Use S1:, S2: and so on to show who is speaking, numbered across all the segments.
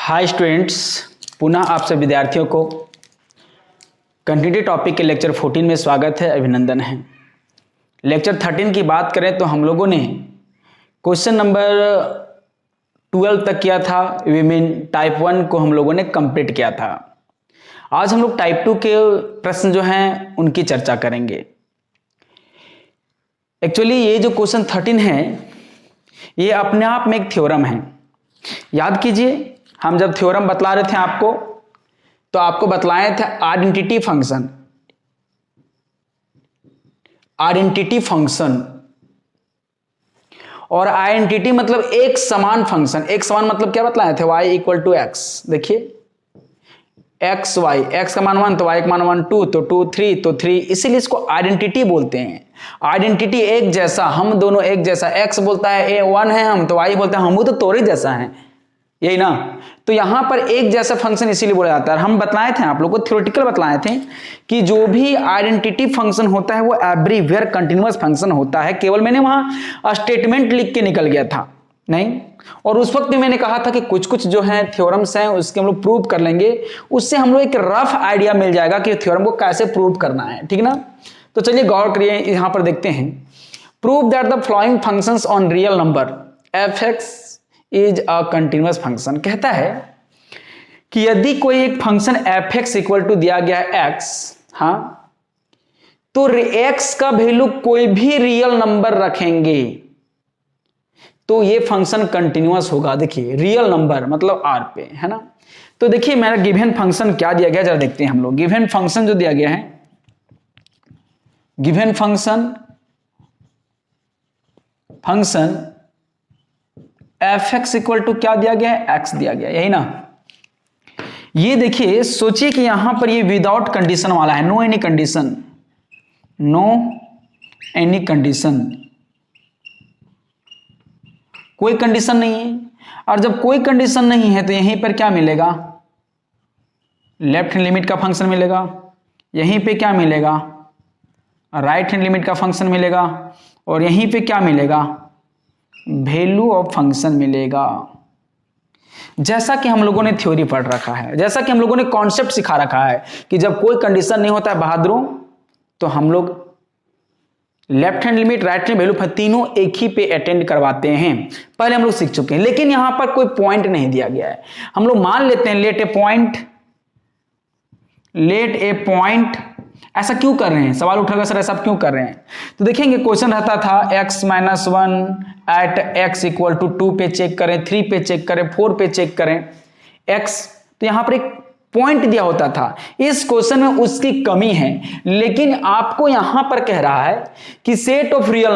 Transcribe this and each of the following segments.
S1: Hi students, पुनः आप सब विद्यार्थियों को कंटिन्यूटी टॉपिक के लेक्चर 14 में स्वागत है, अभिनंदन है। लेक्चर 13 की बात करें तो हम लोगों ने क्वेश्चन नंबर 12 तक किया था। वीमेन टाइप 1 को हम लोगों ने कंप्लीट किया था। आज हम लोग टाइप 2 के प्रश्न जो हैं उनकी चर्चा करेंगे। एक्चुअली ये जो क्वेश्चन 13 है ये अपने आप में एक थ्योरम है। याद कीजिए, हम जब थ्योरम बतला रहे थे आपको तो आपको बतलाए थे आइडेंटिटी फंक्शन। आइडेंटिटी फंक्शन और आइडेंटिटी मतलब एक समान फंक्शन। एक समान मतलब क्या बतलाए थे? y equal to x. देखिए एक्स वाई, एक्स का मान 1 तो y का मान 1, 2 तो 2, 3 तो 3, इसीलिए इसको आइडेंटिटी बोलते हैं। आइडेंटिटी एक जैसा, हम दोनों एक जैसा। एक्स बोलता है ए 1 है हम, तो y बोलता है हम तो तोरे जैसा है, यही ना। तो यहां पर एक जैसा फंक्शन इसीलिए बोला जाता है। हम बतलाए थे आप लोगों को, थ्योरेटिकल बतलाए थे कि जो भी आइडेंटिटी फंक्शन होता है वो एवरीवेयर कंटिन्यूअस फंक्शन होता है। केवल मैंने वहां स्टेटमेंट लिख के निकल गया था नहीं, और उस वक्त भी मैंने कहा था कि कुछ कुछ जो है थ्योरम्स हैं उसके हम लोग प्रूव कर लेंगे, उससे हम लोग एक रफ आइडिया मिल जाएगा कि थ्योरम को कैसे प्रूव करना है, ठीक ना। तो चलिए गौर करिए, यहां पर देखते हैं। Prove that the following functions on real number f x is a continuous function. कहता है कि यदि कोई एक function f x equal to दिया गया है एक्स, हाँ, तो एक्स का वैल्यू कोई भी रियल नंबर रखेंगे तो ये फंक्शन कंटिन्यूअस होगा। देखिए रियल नंबर मतलब आर पे, है ना। तो देखिए मेरा गिवन फंक्शन क्या दिया गया, जरा देखते हैं हम लोग। गिवन फंक्शन जो दिया गया है, given function f x equal to क्या दिया गया है? एक्स दिया गया, यही ना। ये देखिए, सोचिए कि यहां पर ये विदाउट कंडीशन वाला है, no any condition, no any condition, कोई कंडीशन नहीं है। और जब कोई कंडीशन नहीं है तो यहीं पर क्या मिलेगा? लेफ्ट हैंड लिमिट का फंक्शन मिलेगा। यहीं पे क्या मिलेगा? राइट हैंड लिमिट का फंक्शन मिलेगा। और यहीं पे क्या मिलेगा? वैल्यू ऑफ फंक्शन मिलेगा। जैसा कि हम लोगों ने थ्योरी पढ़ रखा है, जैसा कि हम लोगों ने कॉन्सेप्ट सिखा रखा है कि जब कोई कंडीशन नहीं होता है बहादुरों, तो हम लोग left hand limit, right hand value तीनों एक ही पे अटेंड करवाते हैं। पहले हम लोग सीख चुके हैं, लेकिन यहां पर कोई पॉइंट नहीं दिया गया है। हम लोग मान लेते हैं लेट ए पॉइंट। ऐसा क्यों कर रहे हैं? सवाल उठेगा सर ऐसा क्यों कर रहे हैं? तो देखेंगे क्वेश्चन रहता था x minus 1 at x equal to 2 पे चेक करें, 3 पे चेक करें, 4 पे चेक करें x। तो यहां पर एक पॉइंट दिया होता था। इस क्वेश्चन में उसकी कमी है, लेकिन आपको यहां पर कह रहा है कि सेट ऑफ रियल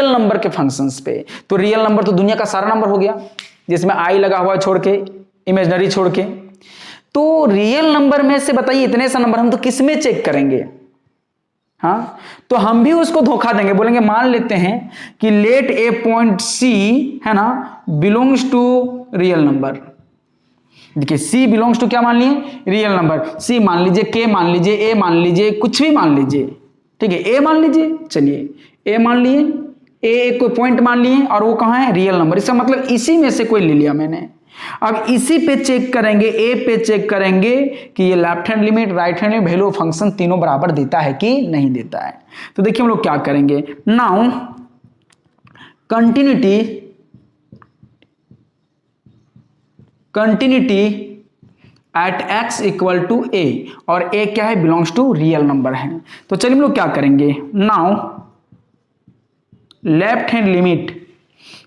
S1: नंबर के फंक्शंस पे। तो रियल नंबर तो दुनिया का सारा नंबर हो गया जिसमें i लगा हुआ छोड़ के, इमेजिनरी छोड़ के। तो रियल नंबर में से बताइए इतने सा नंबर हम तो किस में चेक करेंगे? हाँ, तो हम भी उसको धोखा देंगे, बोलेंगे मान लेते हैं कि लेट ए पॉइंट सी, है ना, बिलोंग्स टू रियल नंबर। देखिए सी बिलोंग्स टू क्या मान लिए? Real number. सी मान लीजिए, के मान लीजिए, ए मान लीजिए, कुछ भी मान लीजिए, ठीक है। ए मान लीजिए, चलिए ए मान लिए, ए कोई पॉइंट मान लिए और वो कहां है? Real number. इसका मतलब इसी में से कोई ले लिया मैंने। अब इसी पे चेक करेंगे, ए पे चेक करेंगे कि ये left hand limit, right hand limit, value function तीनों बराबर देता है कि नहीं देता है। तो देखिए हम लोग क्या करेंगे now, continuity at x equal to A, और ए क्या है? बिलोंग्स टू रियल नंबर है। तो चलिए हम लोग क्या करेंगे नाउ, लेफ्ट हैंड लिमिट।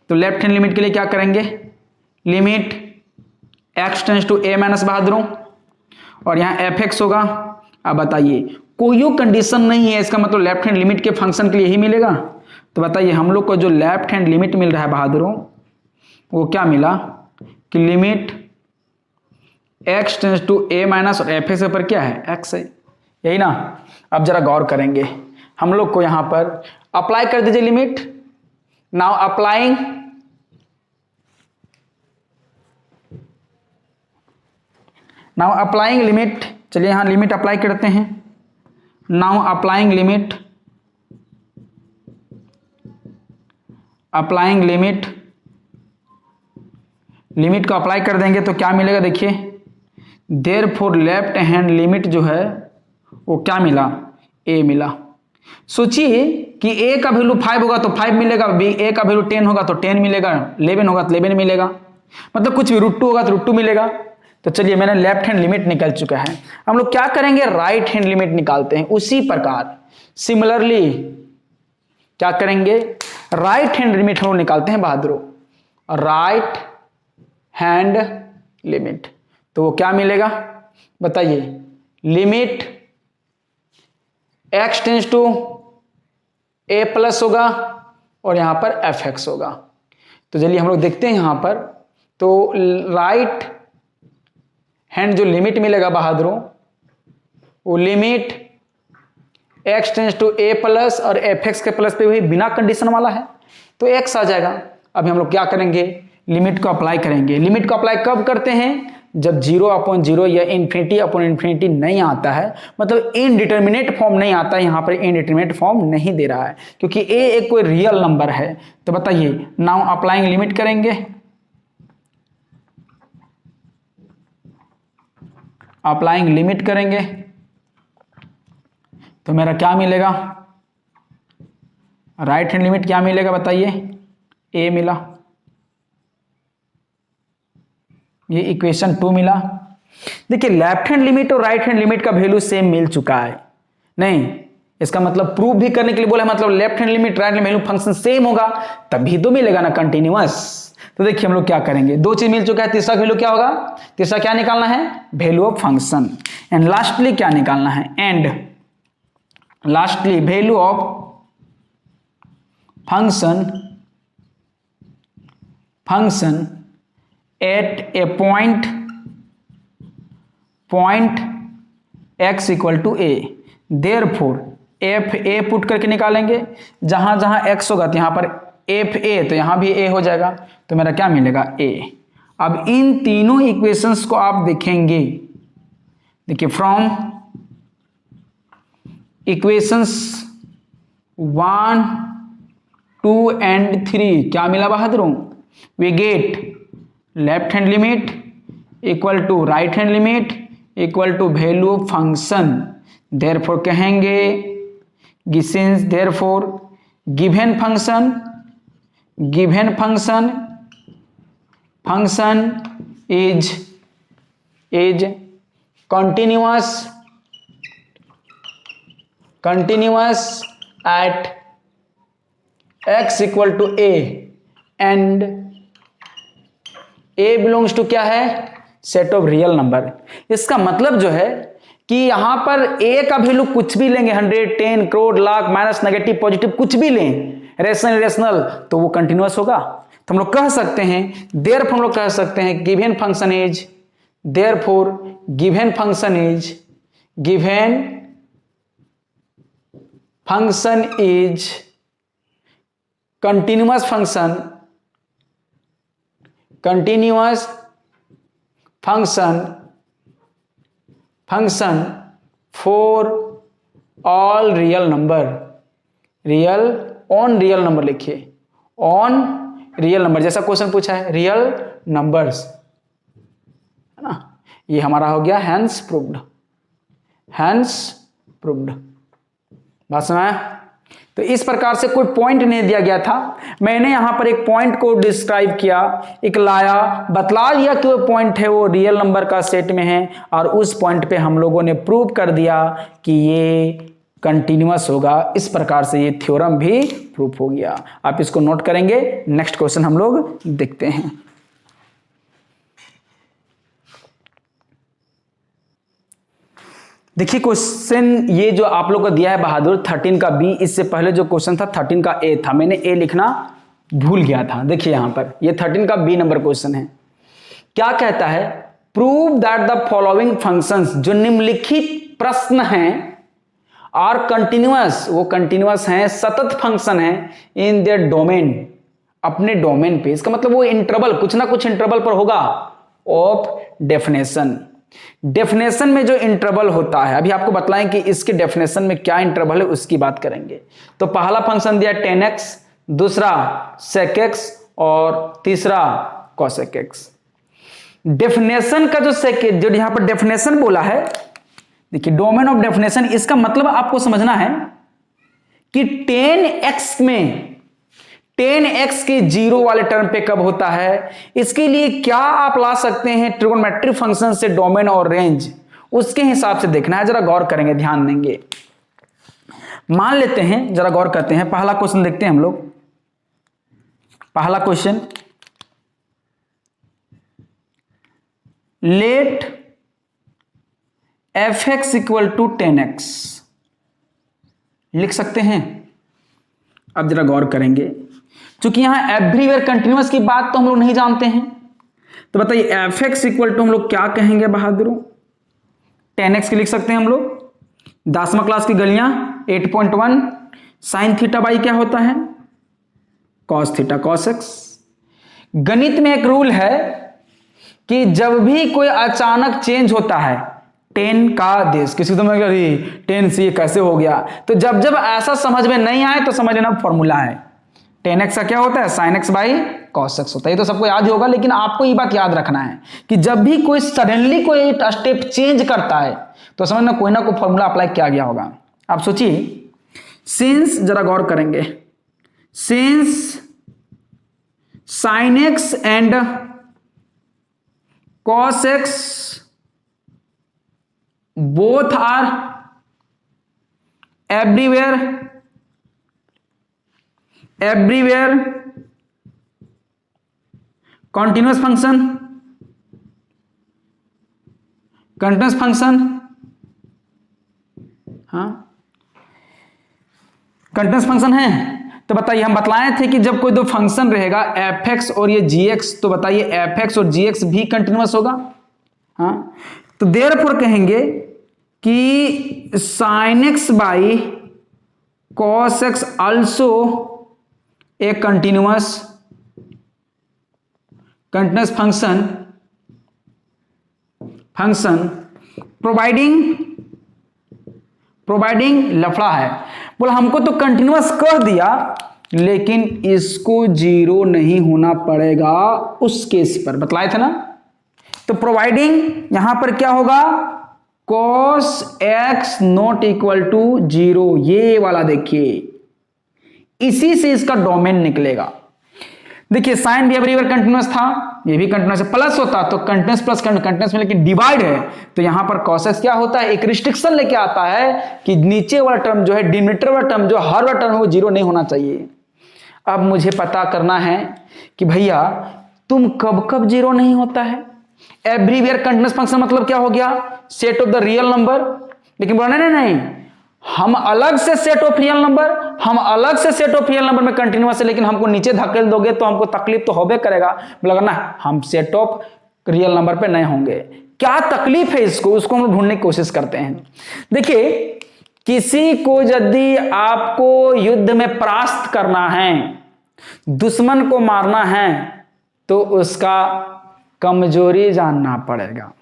S1: तो लेफ्ट हैंड लिमिट के लिए क्या करेंगे? Limit x tends to a minus बहादुरों, और यहां एफ एक्स होगा। अब बताइए कोई कंडीशन नहीं है, इसका मतलब लेफ्ट हैंड लिमिट के फंक्शन के लिए ही मिलेगा। तो बताइए हम लोग को जो लेफ्ट हैंड लिमिट मिल रहा है बहादुरों, वो क्या मिला कि limit x tends to a minus, और एफ एक्स पर क्या है? x है, यही ना। अब जरा गौर करेंगे, हम लोग को यहां पर अप्लाई कर दीजिए लिमिट। Now applying limit. चलिए यहां लिमिट अप्लाई करते हैं। नाउ अप्लाइंग लिमिट लिमिट को अप्लाई कर देंगे तो क्या मिलेगा, देखिए देयरफॉर लेफ्ट हैंड लिमिट जो है वो क्या मिला, ए मिला। सोचिए कि ए का वैल्यू 5 होगा तो 5 मिलेगा, ए का वैल्यू 10 होगा तो 10 मिलेगा, 11 होगा तो 11 मिलेगा, मतलब कुछ भी √2 होगा तो √2 मिलेगा। तो चलिए मैंने लेफ्ट हैंड लिमिट निकल चुका है, हम लोग क्या करेंगे, राइट हैंड लिमिट निकालते हैं। उसी प्रकार सिमिलरली क्या करेंगे, राइट हैंड लिमिट हम लोग निकालते हैं बहादुरों, राइट हैंड लिमिट। तो वो क्या मिलेगा बताइए, limit x tends to a plus होगा और यहां पर fx होगा। तो चलिए हम लोग देखते हैं यहां पर, तो राइट हैंड जो लिमिट मिलेगा बहादुरों, वो limit x tends to a plus और fx के प्लस पे वही बिना कंडीशन वाला है तो x आ जाएगा। अभी हम लोग क्या करेंगे, लिमिट को अप्लाई करेंगे। लिमिट को अप्लाई कब करते हैं, जब 0/0 या ∞/∞ नहीं आता है, मतलब इनडिटर्मिनेट फॉर्म नहीं आता है। यहां पर इनडिटर्मिनेट फॉर्म नहीं दे रहा है क्योंकि a एक कोई रियल नंबर है। तो बताइए नाउ अप्लाइंग लिमिट करेंगे, अप्लाइंग लिमिट करेंगे तो मेरा क्या मिलेगा, राइट हैंड लिमिट क्या मिलेगा बताइए, a मिला, ये इक्वेशन 2 मिला। देखिए लेफ्ट हैंड लिमिट और राइट हैंड लिमिट का वैल्यू सेम मिल चुका है, नहीं इसका मतलब प्रूव भी करने के लिए बोला, मतलब left hand limit right hand value function same होगा तभी तो मिलेगा ना कंटिन्यूअस। तो देखिए हम लोग क्या करेंगे, दो चीज मिल चुका है, तीसरा वैल्यू क्या होगा, तीसरा क्या निकालना है, value of function, and lastly क्या निकालना है, and lastly value of function at a point x equal to a। Therefore f a put करके निकालेंगे, जहां जहां x होगा तो यहां पर एफ ए, तो यहां भी a हो जाएगा, तो मेरा क्या मिलेगा a। अब इन तीनों इक्वेशंस को आप देखेंगे, देखिए फ्रॉम इक्वेशंस 1, 2 एंड 3 क्या मिला बहादुरों, we get left hand limit equal to right hand limit equal to value of function. Therefore कहेंगे since therefore given function is continuous at x equal to a and a belongs to क्या है, set of real number. इसका मतलब जो है कि यहां पर a का वैल्यू कुछ भी लेंगे, 100, 10, crore, lakh, minus, negative, positive, कुछ भी लें, रेशनल इरेशनल, तो वो कंटिन्यूअस होगा। तो हम लोग कह सकते हैं देयरफॉर हम लोग कह सकते हैं given function is continuous function for all real number, on real number लिखिए, on real number, जैसा क्वेश्चन पूछा है रियल नंबर्स है ना, ये हमारा हो गया हैंस प्रूव्ड बात समझ। तो इस प्रकार से कोई पॉइंट नहीं दिया गया था, मैंने यहां पर एक पॉइंट को डिस्क्राइब किया, एक लाया, बतला दिया कि वो पॉइंट है वो रियल नंबर का सेट में है, और उस पॉइंट पे हम लोगों ने प्रूव कर दिया कि ये कंटिन्यूअस होगा। इस प्रकार से ये थ्योरम भी प्रूफ हो गया। आप इसको नोट करेंगे, नेक्स्ट क्वेश्चन हम लोग देखते हैं। देखिए क्वेश्चन ये जो आप लोग को दिया है बहादुर 13 का बी, इससे पहले जो क्वेश्चन था 13 का ए था, मैंने ए लिखना भूल गया था। देखिए यहां पर ये 13 का बी नंबर क्वेश्चन है। क्या कहता है, prove that the following functions, जो निम्नलिखित प्रश्न हैं, आर कंटिन्यूअस, वो कंटिन्यूअस हैं, सतत फंक्शन है इन देयर डोमेन, अपने डोमेन पे। इसका मतलब वो इंटरवल, कुछ ना कुछ इंटरवल पर होगा ऑफ डेफिनेशन। डेफिनेशन में जो इंटरवल होता है, अभी आपको बतलाएं कि इसके डेफिनेशन में क्या इंटरवल है, उसकी बात करेंगे। तो पहला फंक्शन दिया 10x, दूसरा sec x और तीसरा cosec x। डेफिनेशन का जो यहां पर डेफिनेशन बोला है, देखिए डोमेन ऑफ डेफिनेशन, इसका मतलब आपको समझना है कि 10x में 10x के जीरो वाले टर्म पे कब होता है, इसके लिए क्या आप ला सकते हैं ट्रिगोनोमेट्रिक फंक्शन से डोमेन और रेंज, उसके हिसाब से देखना है। जरा गौर करेंगे, ध्यान देंगे। मान लेते हैं, जरा गौर करते हैं, पहला क्वेश्चन देखते हैं हम लोग। पहला question, let fx equal to 10x लिख सकते हैं। अब जरा गौर करेंगे, क्योंकि यहां एवरीवेयर कंटिन्यूअस की बात तो हम लोग नहीं जानते हैं, तो बताइए fx इक्वल टू हम लोग क्या कहेंगे बहादुरों, 10x की लिख सकते हैं हम लोग। 10वीं क्लास की गलियां 8.1 साइन थीटा बाई क्या होता है, कॉस थीटा कॉस एक्स। गणित में एक रूल है कि जब भी कोई अचानक चेंज होता है, 10 का देश, किसी तो मैं 10 से ये कैसे हो गया, तो जब जब ऐसा समझ में नहीं आए तो समझ लेना फॉर्मूला है, 10x का क्या होता है, sine x by cos x होता है। ये तो सबको याद ही होगा, लेकिन आपको ये बात याद रखना है कि जब भी कोई सडनली कोई स्टेप चेंज करता है तो समझना कोई ना कोई फॉर्मूला अप्लाई किया गया होगा। आप सोचिए, सिंस, जरा गौर करेंगे, since sine x and cos x both are everywhere continuous function हाँ कंटिन्यूस फंक्शन है। तो बताइए, हम बतलाए थे कि जब कोई दो फंक्शन रहेगा fx और ये gx, तो बताइए fx और gx भी कंटिन्यूअस होगा। हाँ, तो देयरफॉर कहेंगे कि sin x by cos x also a continuous function providing लफड़ा है। बोला हमको तो कंटिन्यूअस कह दिया, लेकिन इसको जीरो नहीं होना पड़ेगा उस केस पर, बतलाए थे ना। तो प्रोवाइडिंग यहां पर क्या होगा, cos x not equal to 0, ये वाला देखिए, इसी से इसका डोमेन निकलेगा। देखिए साइन भी एवरीवेयर कंटिन्यूअस था, ये भी कंटिन्यूअस है, प्लस होता तो कंटिन्यूअस प्लस कंटिन्यूअस में, लेकिन डिवाइड है तो यहां पर cos x क्या होता है, एक रिस्ट्रिक्शन लेके आता है कि नीचे वाला टर्म जो है, डिनोमिनेटर वाला टर्म जो हर वाला टर्म है वो जीरो नहीं होना चाहिए। अब मुझे पता करना है कि भैया तुम कब कब जीरो नहीं होता है। एवरीवेयर कंटिन्यूअस फंक्शन मतलब क्या हो गया, set of the real number. लेकिन बोला नहीं, हम अलग से सेट ऑफ रियल नंबर में कंटिन्यूअस है, लेकिन हमको नीचे धकेल दोगे तो हमको तकलीफ तो होबे करेगा। बोला ना, हम सेट ऑफ रियल नंबर पे नहीं होंगे। क्या तकलीफ है इसको, उसको हम ढूंढने की कोशिश करते हैं। देखिए, किसी को यदि आपको युद्ध में परास्त करना है, दुश्मन को मारना है, तो उसका कमजोरी जानना पड़ेगा,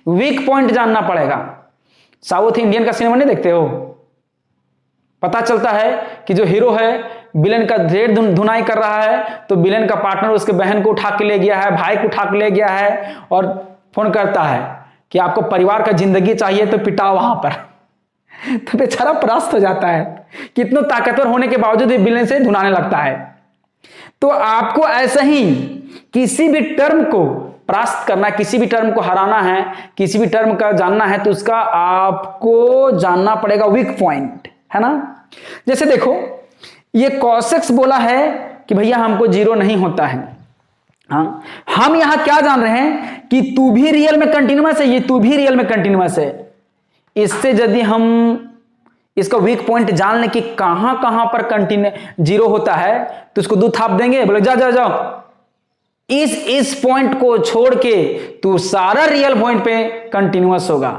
S1: वीक पॉइंट जानना पड़ेगा। साउथ इंडियन का सिनेमा नहीं देखते हो, पता चलता है कि जो हीरो है विलेन का ढेर धुनाई कर रहा है, तो विलेन का पार्टनर उसके बहन को उठा के ले गया है, भाई को उठा के ले गया है, और फोन करता है कि आपको परिवार का जिंदगी चाहिए तो पिटाओ वहां पर। तो बेचारा परास्त हो जाता है, कितना ताकतवर होने के बावजूद भी विलेन से धुनाने लगता है। तो आपको ऐसा ही किसी भी टर्म को परास्त करना, किसी भी टर्म को हराना है, किसी भी टर्म का जानना है, तो उसका आपको जानना पड़ेगा वीक पॉइंट, है ना। जैसे देखो, ये cos x बोला है कि भैया हमको जीरो नहीं होता है। हाँ, हम यहां क्या जान रहे हैं कि तू भी रियल में कंटिन्यूअस है, ये तू भी रियल में कंटिन्यूअस है। इससे यदि हम इसका वीक पॉइंट जान लें कि कहां कहां पर कंटिन्यू जीरो होता है, तो उसको 2 थाप देंगे, बोले जाओ इस पॉइंट को छोड़ के तू सारा रियल पॉइंट पे कंटिन्यूअस होगा,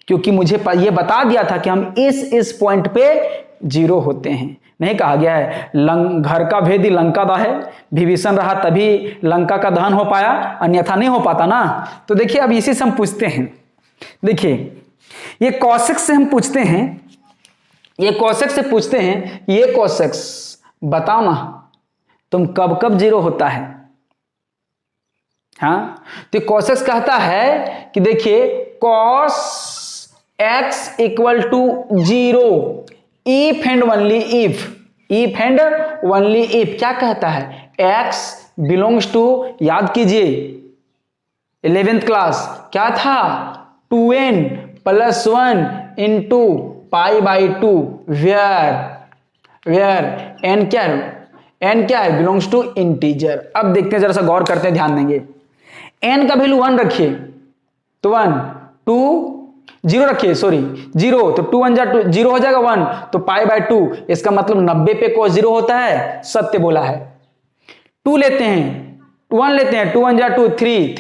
S1: क्योंकि मुझे ये बता दिया था कि हम इस पॉइंट पे जीरो होते हैं। नहीं कहा गया है घर का भेदी लंका दा है, विभीषण रहा तभी लंका का दहन हो पाया, अन्यथा नहीं हो पाता ना। तो देखिए, अब इसी से हम पूछते हैं। देखिए, ये cos x से हम पूछते हैं, ये cos x से पूछते हैं, ये cos x बताओ ना तुम कब कब जीरो होता है हाँ, तो cos x कहता है कि देखिए cos x equal to 0 if and only if क्या कहता है, x बिलोंग्स टू, याद कीजिए 11th क्लास क्या था, 2n plus 1 into pi by 2 where n क्या है, बिलोंग्स टू इंटीजर। अब देखते हैं, जरा सा गौर करते हैं, ध्यान देंगे, n का वैल्यू 1 रखिए तो 1, 2 0 रखिए, सॉरी 0, तो 2 1 जा 2 0 हो जाएगा, 1 तो पाई बाय 2, इसका मतलब 90 पे cos 0 होता है, सत्य बोला है। 2 लेते हैं, 1 लेते हैं, 2 1 जा 2 3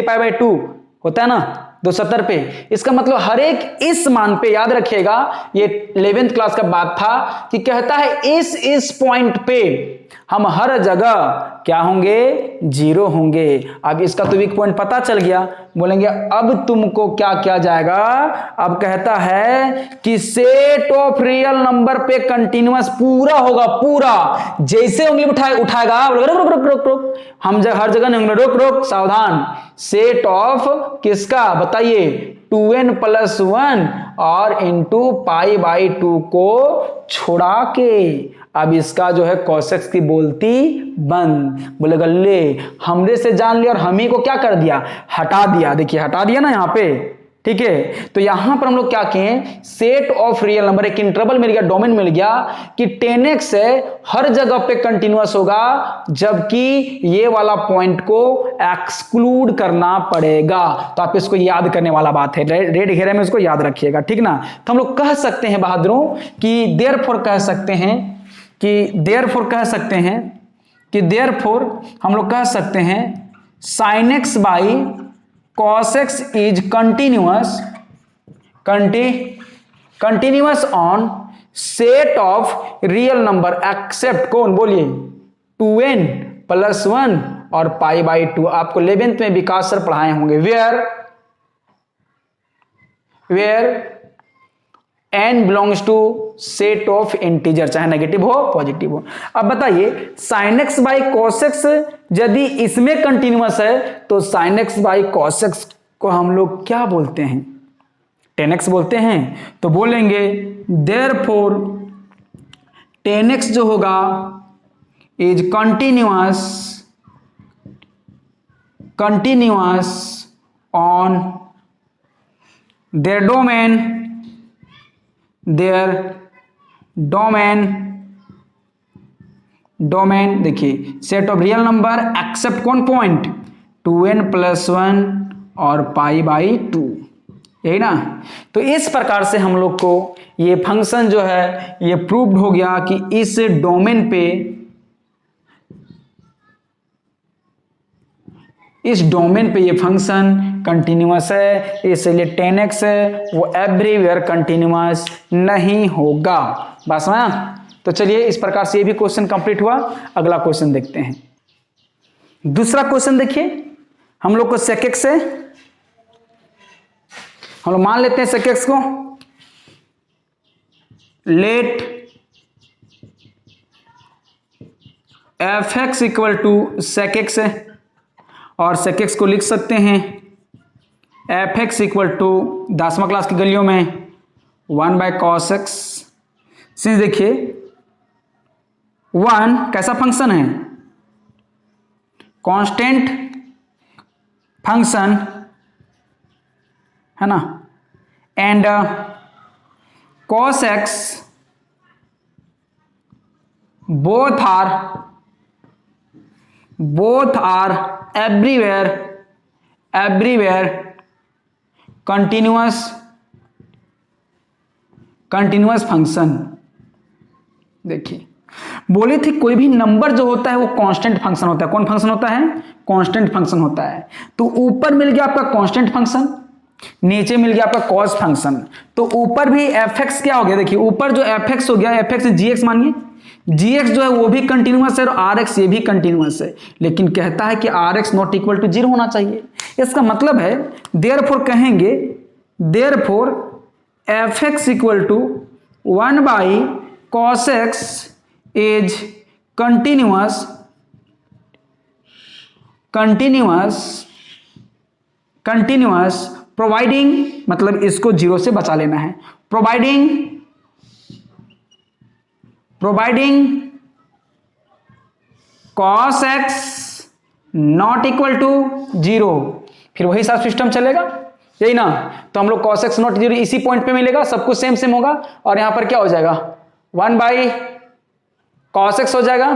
S1: पाई बाय 2 होता है ना, 270 पे, इसका मतलब हर एक इस मान पे, याद रखिएगा ये 11th क्लास का बात था कि कहता है इस पॉइंट पे हम हर जगह क्या होंगे, 0 होंगे। अब इसका तो वीक पॉइंट पता चल गया, बोलेंगे अब तुमको क्या किया जाएगा, अब कहता है कि सेट ऑफ रियल नंबर पे कंटिन्यूअस पूरा होगा, पूरा, जैसे उंगली उठाएगा रुक, हम हर जगह नहीं होंगे, रुक सावधान, सेट ऑफ किसका बताइए, 2n प्लस 1 और इंटू पाई बाई 2 को छोड़ा के, अब इसका जो है cos x की बोलती बंद। बोलेगा ले, हमरे से जान लिया और हम ही को क्या कर दिया, हटा दिया, देखिए हटा दिया ना यहाँ पे, ठीक है। तो यहां पर हम लोग क्या किए, सेट ऑफ रियल नंबर, एक इंटरवल मिल गया, डोमेन मिल गया कि 10x है हर जगह पे कंटिन्यूअस होगा, जबकि ये वाला पॉइंट को एक्सक्लूड करना पड़ेगा। तो आप इसको याद करने वाला बात है, रेड घेरे में इसको याद रखिएगा, ठीक ना। तो हम लोग कह सकते हैं बहादुरों कि देयरफॉर कह सकते हैं हम लोग कह सकते हैं sin x by cos x is continuous on set of real number except कौन, बोलिए 2n प्लस 1 और पाई बाई 2। आपको 11th में विकास सर पढ़ाए होंगे, where n belongs to set of integer, चाहे नेगेटिव हो पॉजिटिव हो। अब बताइए sin x by cos x यदि इसमें कंटिन्यूअस है तो sin x by cos x को हम लोग क्या बोलते हैं, 10x बोलते हैं। तो बोलेंगे देयरफॉर 10x जो होगा is continuous on their domain देखिए set of real number except कौन पॉइंट, 2n प्लस 1 और पाई बाई 2, यही ना। तो इस प्रकार से हम लोग को ये फंक्शन जो है ये प्रूव्ड हो गया कि इस डोमेन पे, ये फंक्शन कंटिन्यूअस है, इसलिए 10x है वो एवरीवेयर कंटिन्यूअस नहीं होगा। बात समझा। तो चलिए इस प्रकार से ये भी क्वेश्चन कंप्लीट हुआ। अगला क्वेश्चन देखते हैं। दूसरा क्वेश्चन देखिए, हम लोग को sec x है, हम लोग मान लेते हैं sec x को, let fx equal to sec x है, और sec x को लिख सकते हैं fx इक्वल टू 10वां क्लास की गलियों में 1 बाय cos x। सिंस देखिए 1 कैसा फंक्शन है, कांस्टेंट फंक्शन है ना, and cos x both are everywhere continuous function. देखिए बोले थे कोई भी नंबर जो होता है वो कांस्टेंट फंक्शन होता है। कौन फंक्शन होता है, कांस्टेंट फंक्शन होता है। तो ऊपर मिल गया आपका कांस्टेंट फंक्शन, नीचे मिल गया आपका कॉस फंक्शन। तो ऊपर भी fx क्या हो गया, देखिए ऊपर जो fx हो गया, fx gx मानिए, gx जो है वो भी कंटिन्यूअस है और rx ये भी कंटिन्यूअस है, लेकिन कहता है कि rx नॉट इक्वल टू 0 होना चाहिए। इसका मतलब है देयरफॉर कहेंगे, therefore fx equal to 1 by cos x is continuous providing, मतलब इसको जीरो से बचा लेना है, providing cos x not equal to zero. फिर वही सारा सिस्टम चलेगा, यही ना। तो हम लोग cos x नॉट जीरो इसी पॉइंट पे मिलेगा, सब कुछ सेम सेम होगा, और यहां पर क्या हो जाएगा 1 बाई cos x हो जाएगा,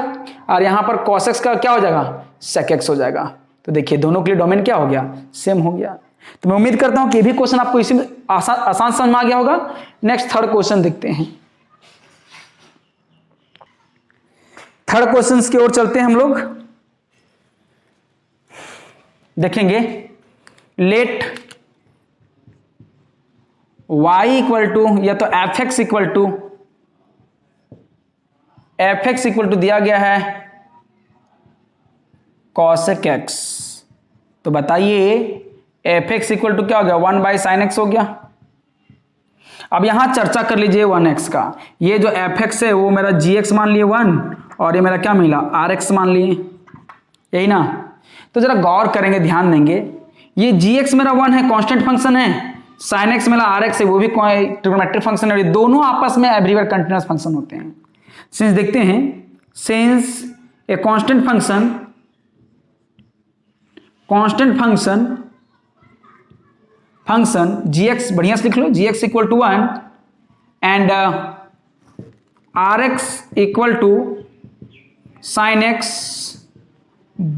S1: और यहां पर cos x का क्या हो जाएगा sec x हो जाएगा। तो देखिए दोनों के लिए डोमेन क्या हो गया, सेम हो गया। तो मैं उम्मीद करता हूं कि ये भी क्वेश्चन आपको इसी में आसान समझ में आ गया होगा। नेक्स्ट थर्ड क्वेश्चन देखते हैं। थर्ड क्वेश्चन की ओर चलते हैं हम लोग, देखेंगे लेट y इक्वल टू, या तो fx इक्वल टू दिया गया है cosec x। तो बताइए fx इक्वल टू क्या हो गया 1 बाई साइन एक्स हो गया। अब यहां चर्चा कर लीजिए 1x का, ये जो fx है वो मेरा gx मान लिए 1, और ये मेरा क्या मिला rx मान लिए, यही ना। तो जरा गौर करेंगे, ध्यान देंगे, ये gx मेरा 1 है, कांस्टेंट फंक्शन है, sin x मेरा rx है, वो भी ट्रिग्नोमेट्रिक फंक्शन है, दोनों आपस में एवरीवेयर कंटीन्यूअस फंक्शन होते हैं। सिंस देखते हैं, since a constant function gx, बढ़िया से लिख लो, gx equal to 1 and rx equal to sin x,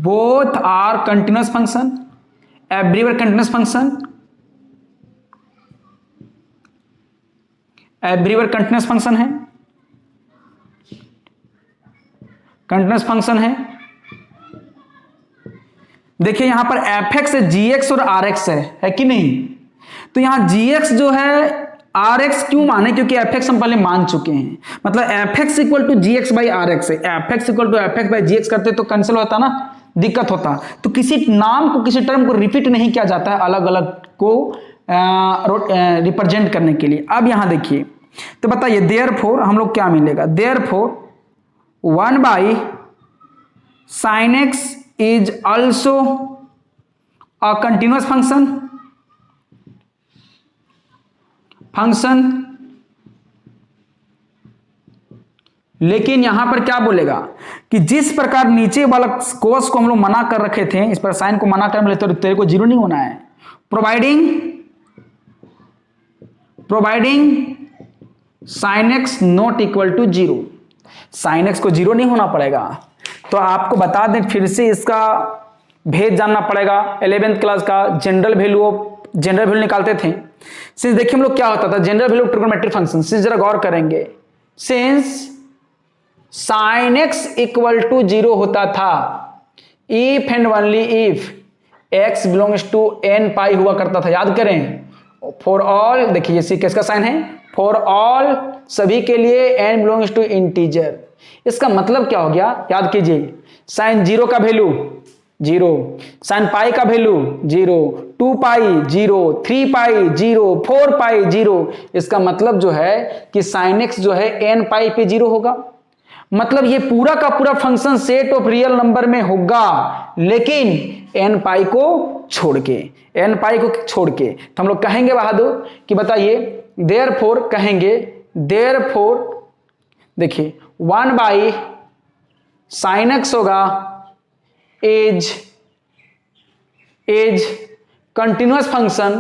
S1: both are continuous function, everywhere continuous function, continuous function है। देखिए यहां पर fx है, gx और rx है कि नहीं। तो यहां gx जो है rx क्यों माने, क्योंकि fx हम पहले मान चुके हैं, मतलब fx equal to gx by rx है, fx equal to fx by gx करते तो कैंसिल होता ना, दिक्कत होता। तो किसी नाम को, किसी टर्म को रिपीट नहीं किया जाता है अलग अलग को रिप्रेजेंट करने के लिए। अब यहां देखिए, तो बताइए देयरफॉर हम लोग क्या मिलेगा, therefore 1 by sine x is also a continuous function, लेकिन यहां पर क्या बोलेगा कि जिस प्रकार नीचे वाला कोस को हम लोग मना कर रखे थे, इस पर साइन को मना कर रहे तो तेरे को जीरो नहीं होना है, providing sine x not equal to zero, sine x को जीरो नहीं होना पड़ेगा। तो आपको बता दें फिर से, इसका भेद जानना पड़ेगा। 11th क्लास का जनरल वैल्यू निकालते थे। सिंस देखिए हम लोग क्या होता था, general value trigonometric function, since जरा गौर करेंगे, since sine x equal to zero होता था if and only if x belongs to n pi हुआ करता था, याद करें। फॉर ऑल, देखिए ये किसका साइन है, फॉर ऑल, सभी के लिए n बिलोंग्स टू इंटीजर। इसका मतलब क्या हो गया, याद कीजिए, साइन जीरो का वैल्यू जीरो, साइन पाई का value zero, 2 pi zero, 3 pi zero, 4 pi zero. इसका मतलब जो है कि साइन एक्स जो है n पाई पे जीरो होगा, मतलब ये पूरा का पूरा function set of real number में होगा, लेकिन n पाई को छोड़ के, तो हम लोग कहेंगे बहादुर कि बताइए देयरफॉर, कहेंगे देयरफॉर, देखिए 1 बाई साइन एक्स होगा is continuous function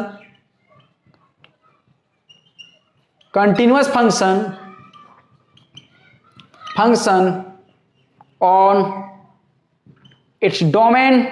S1: on its domain.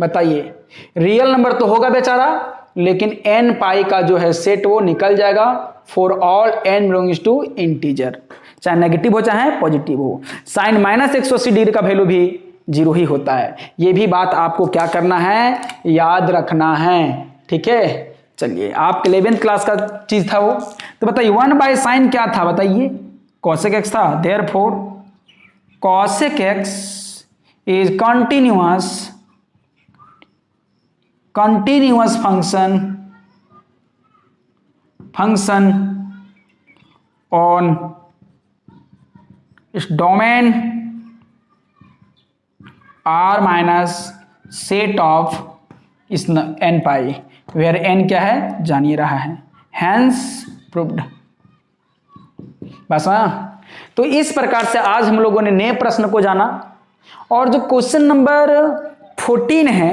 S1: बताइए रियल नंबर तो होगा बेचारा, लेकिन n पाई का जो है सेट वो निकल जाएगा for all n belongs to integer, चाहे नेगेटिव हो चाहे पॉजिटिव हो। साइन माइनस 180 डिग्री का वैल्यू भी जीरो ही होता है। ये भी बात आपको क्या करना है, याद रखना है, ठीक है। चलिए, आप 11th क्लास का चीज था वो। तो बताइए 1 बाय साइन क्या था, बताइए cosec x था, therefore cosec x is continuous function on इस domain R minus set of इस n पाई, वेयर n क्या है जान ही रहा है, हैंस प्रूव्ड। बस हाँ, तो इस प्रकार से आज हम लोगों ने नए प्रश्न को जाना। और जो क्वेश्चन नंबर 14 है,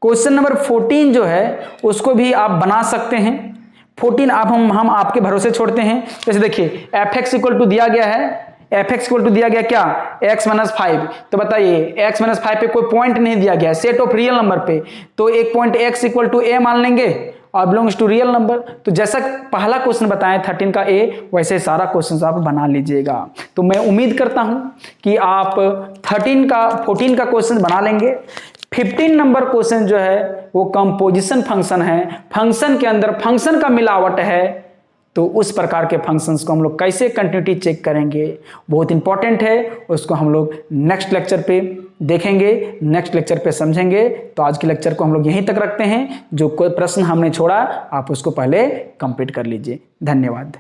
S1: क्वेश्चन नंबर 14 जो है उसको भी आप बना सकते हैं। 14 आप हम आपके भरोसे छोड़ते हैं। जैसे देखिए एफ एक्स इक्वल टू दिया गया है, एफ एक्स इक्वल टू दिया गया क्या, x माइनस 5। तो बताइए x माइनस 5 पे कोई पॉइंट नहीं दिया गया है, सेट ऑफ रियल नंबर पे, तो एक point x equal to a मान लेंगे और बिलोंग्स टू रियल नंबर। तो जैसा पहला क्वेश्चन बताएं 13 का a, वैसे सारा क्वेश्चन आप बना लीजिएगा। तो मैं उम्मीद करता हूं कि आप 14 का क्वेश्चन बना लेंगे। 15 नंबर क्वेश्चन जो है वो कंपोजिशन फंक्शन है, फंक्शन के अंदर फंक्शन का मिलावट है। तो उस प्रकार के फंक्शंस को हम लोग कैसे कंटिन्यूटी चेक करेंगे, बहुत इंपॉर्टेंट है, उसको हम लोग नेक्स्ट लेक्चर पे देखेंगे, नेक्स्ट लेक्चर पे समझेंगे। तो आज के लेक्चर को हम लोग यहीं तक रखते हैं। जो कोई प्रश्न हमने छोड़ा आप उसको पहले कंप्लीट कर लीजिए। धन्यवाद।